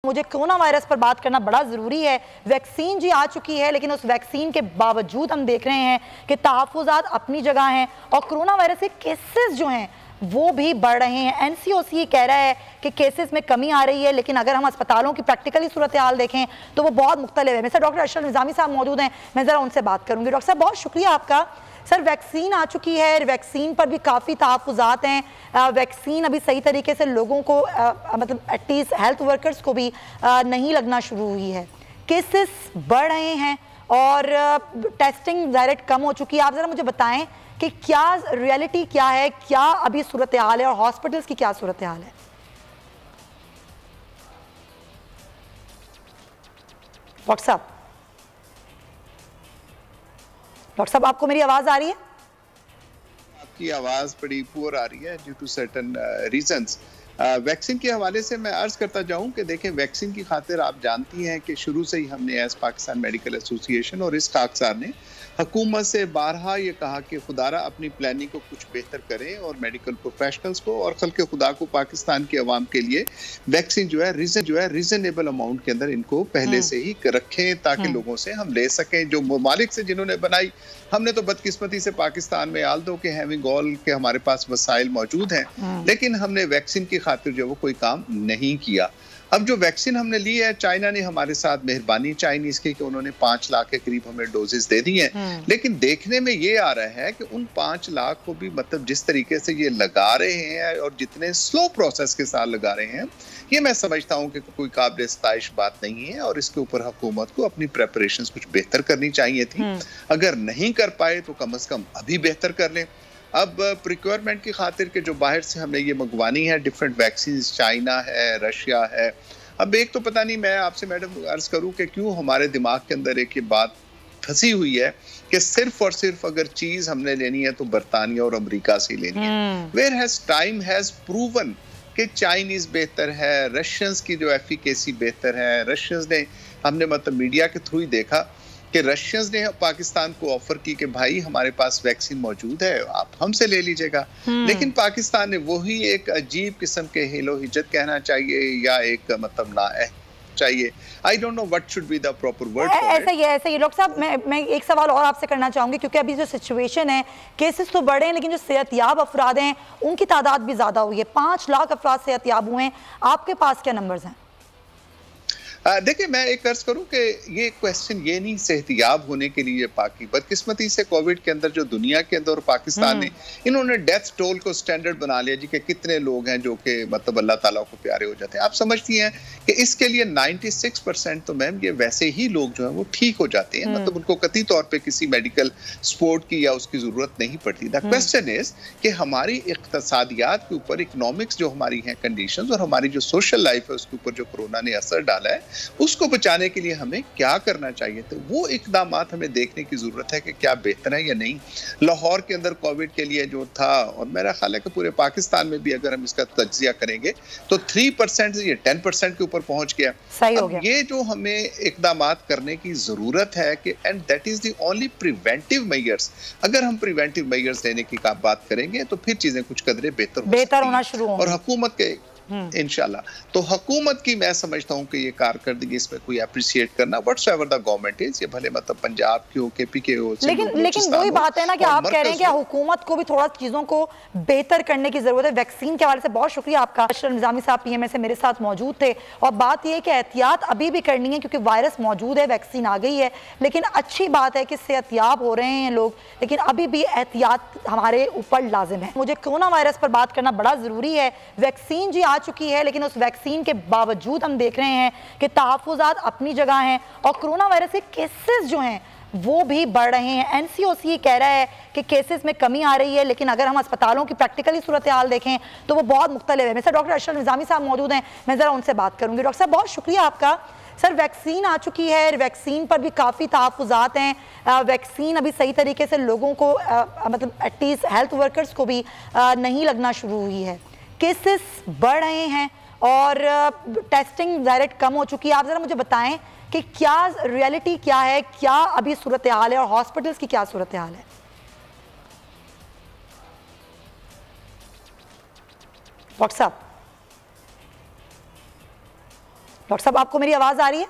मुझे corona virus पर बात करना बड़ा ज़रूरी है। वैक्सीन जी आ चुकी है, लेकिन उस वैक्सीन के बावजूद हम देख रहे हैं कि तहफ़्फ़ुज़ात अपनी जगह हैं और कोरोना वायरस के केसेस जो हैं वो भी बढ़ रहे हैं। एनसीओसी कह रहा है कि केसेस में कमी आ रही है, लेकिन अगर हम अस्पतालों की प्रैक्टिकली सूरत हाल देखें तो वो बहुत मुख्तलिफ है। मेरे साथ डॉक्टर अशरफ निज़ामी साहब मौजूद हैं, मैं ज़रा उनसे बात करूँगी। डॉक्टर साहब, बहुत शुक्रिया आपका। सर, वैक्सीन आ चुकी है, वैक्सीन पर भी काफ़ी तहफ़्फ़ुज़ात हैं। वैक्सीन अभी सही तरीके से लोगों को मतलब एटलीस्ट हेल्थ वर्कर्स को भी नहीं लगना शुरू हुई है। केसेस बढ़ रहे हैं और टेस्टिंग डायरेक्ट कम हो चुकी है। आप ज़रा मुझे बताएं कि क्या रियलिटी क्या है, क्या अभी सूरत हाल है और हॉस्पिटल्स की क्या सूरत हाल है? डॉक्टर साहब, आपको मेरी आवाज आ रही है? आपकी आवाज बड़ी पुअर आ रही है due to certain reasons. Vaccine के हवाले से मैं अर्ज करता जाऊं कि देखें, वैक्सीन की खातिर आप जानती हैं कि शुरू से ही हमने एज पाकिस्तान मेडिकल एसोसिएशन और इस खाकसार ने हुकूमत से बारहा ये कहा कि खुदारा अपनी प्लानिंग को कुछ बेहतर करें और मेडिकल प्रोफेशनल्स को और खल्के खुदा को पाकिस्तान के अवाम के लिए वैक्सीन जो है रीजनेबल अमाउंट के अंदर इनको पहले से ही रखें ताकि लोगों से हम ले सकें। जो ममालिक से जिन्होंने बनाई, हमने तो बदकिस्मती से पाकिस्तान में आल दो के हैविंग ऑल के हमारे पास वसाइल मौजूद हैं, लेकिन हमने वैक्सीन की खातिर जो वो कोई काम नहीं किया। अब जो वैक्सीन हमने ली है, चाइना ने हमारे साथ मेहरबानी चाइनीज की कि उन्होंने 5 लाख के करीब हमें डोजेस दे दी हैं, लेकिन देखने में ये आ रहा है कि उन 5 लाख को भी मतलब जिस तरीके से ये लगा रहे हैं और जितने स्लो प्रोसेस के साथ लगा रहे हैं, ये मैं समझता हूँ कि कोई काबिल सताइश बात नहीं है और इसके ऊपर हुकूमत को अपनी प्रेपरेशंस कुछ बेहतर करनी चाहिए थी। अगर नहीं कर पाए तो कम से कम अभी बेहतर कर लें। अब प्रिक्योरमेंट की खातिर के जो बाहर से हमने ये मंगवानी है डिफरेंट वैक्सीन, चाइना है, रशिया है। अब एक तो पता नहीं, मैं आपसे मैडम अर्ज करूं कि क्यों हमारे दिमाग के अंदर एक ये बात फंसी हुई है कि सिर्फ और सिर्फ अगर चीज हमने लेनी है तो बरतानिया और अमेरिका से लेनी है। Where has time has proven कि चाइनीज बेहतर है, रशियंस की जो एफिकेसी बेहतर है। रशियंस ने, हमने मतलब मीडिया के थ्रू ही देखा कि रशियंस ने पाकिस्तान को ऑफर की कि भाई हमारे पास वैक्सीन मौजूद है, आप हमसे ले लीजिएगा। लेकिन पाकिस्तान ने वही एक अजीब किस्म के हेलो हिज्जत कहना चाहिए या एक मतलब ना चाहिए, I don't know what should be the proper word for it. ऐसा ही डॉक्टर साहब, मैं एक सवाल और आपसे करना चाहूंगी, क्योंकि अभी जो सिचुएशन है, केसेस तो बढ़े हैं लेकिन जो सेहतयाब अफराद हैं उनकी तादाद भी ज्यादा हुई है। 5 लाख अफराद सेहतयाब हुए हैं। आपके पास क्या नंबर्स हैं? देखिए, मैं एक अर्ज करूं कि ये क्वेश्चन ये नहीं सेहतियाब होने के लिए पाकि बदकिस्मती से कोविड के अंदर जो दुनिया के अंदर और पाकिस्तान ने इन्होंने डेथ टोल को स्टैंडर्ड बना लिया जी कि कितने लोग हैं जो कि मतलब अल्लाह ताला को प्यारे हो जाते हैं। आप समझती हैं कि इसके लिए 96% तो मैम ये वैसे ही लोग जो है वो ठीक हो जाते हैं, मतलब उनको कतई तौर पर किसी मेडिकल सपोर्ट की या उसकी जरूरत नहीं पड़ती। द क्वेश्चन इज कि हमारी इक्तसादियात के ऊपर, इकोनॉमिक्स जो हमारी हैं कंडीशंस और हमारी जो सोशल लाइफ है उसके ऊपर जो कोरोना ने असर डाला है, उसको बचाने के लिए हमें क्या करना चाहिए। तो वो इकदाम हमें देखने की जरूरत है कि क्या बेहतर है या नहीं। लाहौर के अंदर कोविड के लिए जो था, और मेरा ख्याल है कि पूरे पाकिस्तान में भी अगर हम इसका तज्जिया करेंगे तो 3% से ये 10% के ऊपर पहुंच गया। सही हो गया। ये जो हमें इकदाम करने की जरूरत है कि and that is the only preventive measures. अगर हम प्रिवेंटिव मेजर्स लेने की बात करेंगे तो फिर चीजें कुछ कदरे बेहतर होना शुरू होंगी। और हुकूमत के इंशाल्लाह, तो हुकूमत की मैं समझता हूं कि ये कारकर्दगी इसमें कोई अप्रिशिएट करना व्हाटएवर द गवर्नमेंट इज, ये भले मतलब पंजाब की हो, केपी के हो, लेकिन वही बात है ना कि आप कह रहे हैं कि हुकूमत को भी थोड़ा चीजों को बेहतर करने की जरूरत है। वैक्सीन के हवाले से बहुत शुक्रिया आपका। अशरफ निज़ामी साहब पीएमए से मेरे साथ मौजूद थे और बात यह है कि एहतियात अभी भी करनी है क्योंकि वायरस मौजूद है, वैक्सीन आ गई है, लेकिन अच्छी बात है कि सेहतयाब हो रहे हैं लोग, लेकिन अभी भी एहतियात हमारे ऊपर लाजिम है। मुझे कोरोना वायरस पर बात करना बड़ा जरूरी है। वैक्सीन जी आ चुकी है, लेकिन उस वैक्सीन के बावजूद हम देख रहे हैं कि तहफ़्फ़ुज़ात अपनी जगह हैं और कोरोना वायरस के केसेस जो हैं वो भी बढ़ रहे हैं। एनसीओसी कह रहा है कि केसेस में कमी आ रही है, लेकिन अगर हम अस्पतालों की प्रैक्टिकली सूरत हाल देखें तो वो बहुत मुख्तलिफ है। मेरे साथ डॉक्टर अशरफ निज़ामी साहब मौजूद हैं, मैं ज़रा उनसे बात करूँगी। डॉक्टर साहब, बहुत शुक्रिया आपका। सर, वैक्सीन आ चुकी है, वैक्सीन पर भी काफ़ी तहफ़्फ़ुज़ात हैं। वैक्सीन अभी सही तरीके से लोगों को मतलब एटलीस्ट हेल्थ वर्कर्स को भी नहीं लगना शुरू हुई है। केसेस बढ़ रहे हैं और टेस्टिंग डायरेक्ट कम हो चुकी है। आप ज़रा मुझे बताएं कि क्या रियलिटी क्या है, क्या अभी सूरत हाल है और हॉस्पिटल्स की क्या सूरत हाल है? डॉक्टर डॉक्टर साहब, आपको मेरी आवाज आ रही है?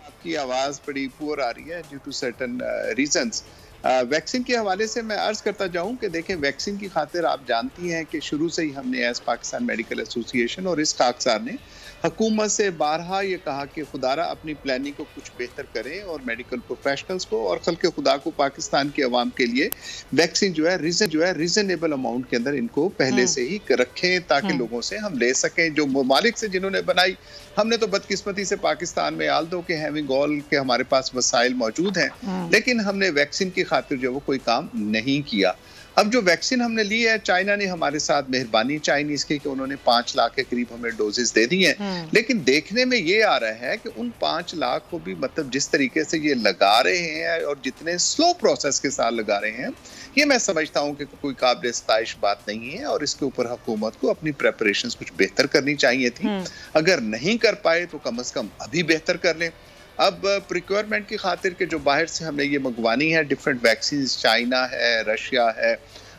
आपकी आवाज बड़ी पुअर आ रही है due to certain reasons. Vaccine के हवाले से मैं अर्ज करता जाऊं कि देखें, वैक्सीन की खातिर आप जानती हैं कि शुरू से ही हमने एज पाकिस्तान मेडिकल एसोसिएशन और इस खाकसार ने हुकूमत से बारहा ये कहा कि खुदारा अपनी प्लानिंग को कुछ बेहतर करें और मेडिकल प्रोफेशनल्स को और खल्के खुदा को पाकिस्तान के अवाम के लिए वैक्सीन जो है रीजनेबल अमाउंट के अंदर इनको पहले से ही रखें ताकि लोगों से हम ले सकें। जो ममालिक से जिन्होंने बनाई, हमने तो बदकिस्मती से पाकिस्तान में आल दो के हैविंग ऑल के हमारे पास वसाइल मौजूद हैं, लेकिन हमने वैक्सीन की खातिर जो वो कोई काम नहीं किया। अब जो वैक्सीन हमने ली है, चाइना ने हमारे साथ मेहरबानी चाइनीज की कि उन्होंने 5 लाख के करीब हमें डोजेस दे दी हैं, लेकिन देखने में ये आ रहा है कि उन 5 लाख को भी मतलब जिस तरीके से ये लगा रहे हैं और जितने स्लो प्रोसेस के साथ लगा रहे हैं, ये मैं समझता हूँ कि कोई काबिल सताइश बात नहीं है और इसके ऊपर हुकूमत को अपनी प्रेपरेशंस कुछ बेहतर करनी चाहिए थी। अगर नहीं कर पाए तो कम से कम अभी बेहतर कर लें। अब प्रिक्योरमेंट की खातिर के जो बाहर से हमने ये मंगवानी है डिफरेंट वैक्सीन, चाइना है, रशिया है।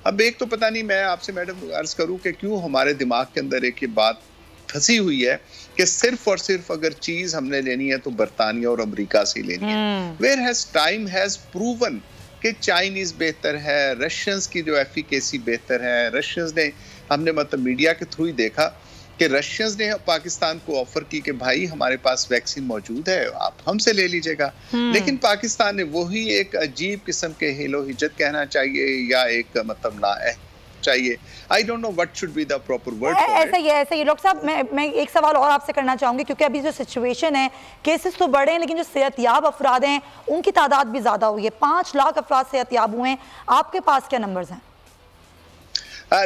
अब एक तो पता नहीं, मैं आपसे मैडम अर्ज करूं कि क्यों हमारे दिमाग के अंदर एक ये बात फंसी हुई है कि सिर्फ और सिर्फ अगर चीज हमने लेनी है तो बरतानिया और अमेरिका से लेनी है। Where has time has proven कि चाइनीज बेहतर है, रशियंस की जो एफिकेसी बेहतर है। रशियंस ने, हमने मतलब मीडिया के थ्रू ही देखा कि रशियंस ने पाकिस्तान को ऑफर की कि भाई हमारे पास वैक्सीन मौजूद है, आप हमसे ले लीजिएगा, लेकिन पाकिस्तान ने वही एक अजीब किस्म के हेलो हिज्जत कहना चाहिए या एक मतलब ना चाहिए, I don't know what should be the proper word. ऐसा ही डॉक्टर साहब, मैं एक सवाल और आपसे करना चाहूंगी, क्योंकि अभी जो सिचुएशन है, केसेस तो बढ़े हैं लेकिन जो सेहतयाब अफराद हैं उनकी तादाद भी ज्यादा हुई है। 5 लाख अफराद सेहतयाब हुए हैं, आपके पास क्या नंबर्स हैं?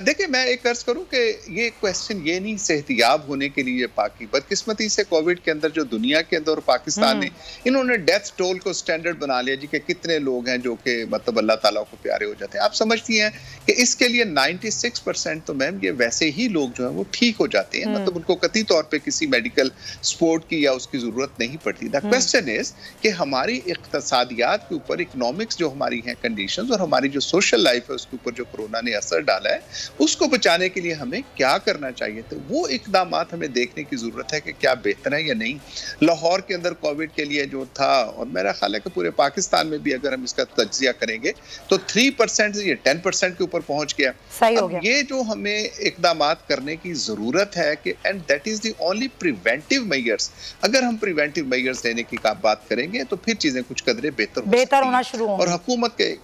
देखिए, मैं एक अर्ज करूं कि ये क्वेश्चन ये नहीं सेहतियाब होने के लिए पाकि बदकिस्मती से कोविड के अंदर जो दुनिया के अंदर और पाकिस्तान ने इन्होंने डेथ टोल को स्टैंडर्ड बना लिया जी कि कितने लोग हैं जो कि मतलब अल्लाह ताला को प्यारे हो जाते हैं। आप समझती हैं कि इसके लिए 96% तो मैम ये वैसे ही लोग जो है वो ठीक हो जाते हैं, मतलब उनको कतई तौर पर किसी मेडिकल सपोर्ट की या उसकी जरूरत नहीं पड़ती। द क्वेश्चन इज कि हमारी इक्तसादियात के ऊपर, इकोनॉमिक्स जो हमारी हैं कंडीशंस और हमारी जो सोशल लाइफ है उसके ऊपर जो कोरोना ने असर डाला है, उसको बचाने के लिए हमें क्या करना चाहिए। तो वो इकदाम हमें देखने की जरूरत है कि क्या बेहतर है या नहीं। लाहौर के अंदर कोविड के लिए जो था, और मेरा ख्याल है कि पूरे पाकिस्तान में भी अगर हम इसका तज्जिया करेंगे तो 3% से ये 10% के ऊपर पहुंच गया। सही हो गया। ये जो हमें इकदाम करने की जरूरत है कि and that is the only preventive measures. अगर हम प्रिवेंटिव मेजर्स लेने की बात करेंगे तो फिर चीजें कुछ कदरे बेहतर होना शुरू होंगी। और हुकूमत के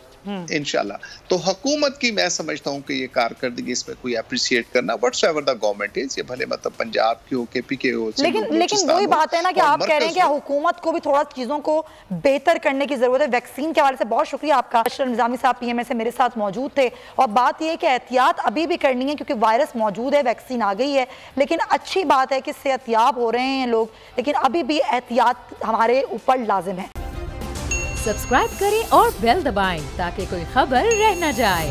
इंशाल्लाह, तो हुकूमत की मैं समझता हूं कि ये कारकर्दगी इसमें कोई अप्रिशिएट करना व्हाटसएवर द गवर्नमेंट इज, ये भले मतलब पंजाब की हो, केपी के हो, लेकिन वही बात है ना कि आप कह रहे हैं कि हुकूमत को भी थोड़ा चीजों को बेहतर करने की जरूरत है। वैक्सीन के हवाले से बहुत शुक्रिया आपका। अशरफ निजामी साहब पीएमए से मेरे साथ मौजूद थे, और बात यह है कि एहतियात अभी भी करनी है क्योंकि वायरस मौजूद है, वैक्सीन आ गई है, लेकिन अच्छी बात है कि सेहतयाब हो रहे हैं लोग, लेकिन अभी भी एहतियात हमारे ऊपर लाजिम है। सब्सक्राइब करें और बेल दबाएं ताकि कोई खबर रह न जाए।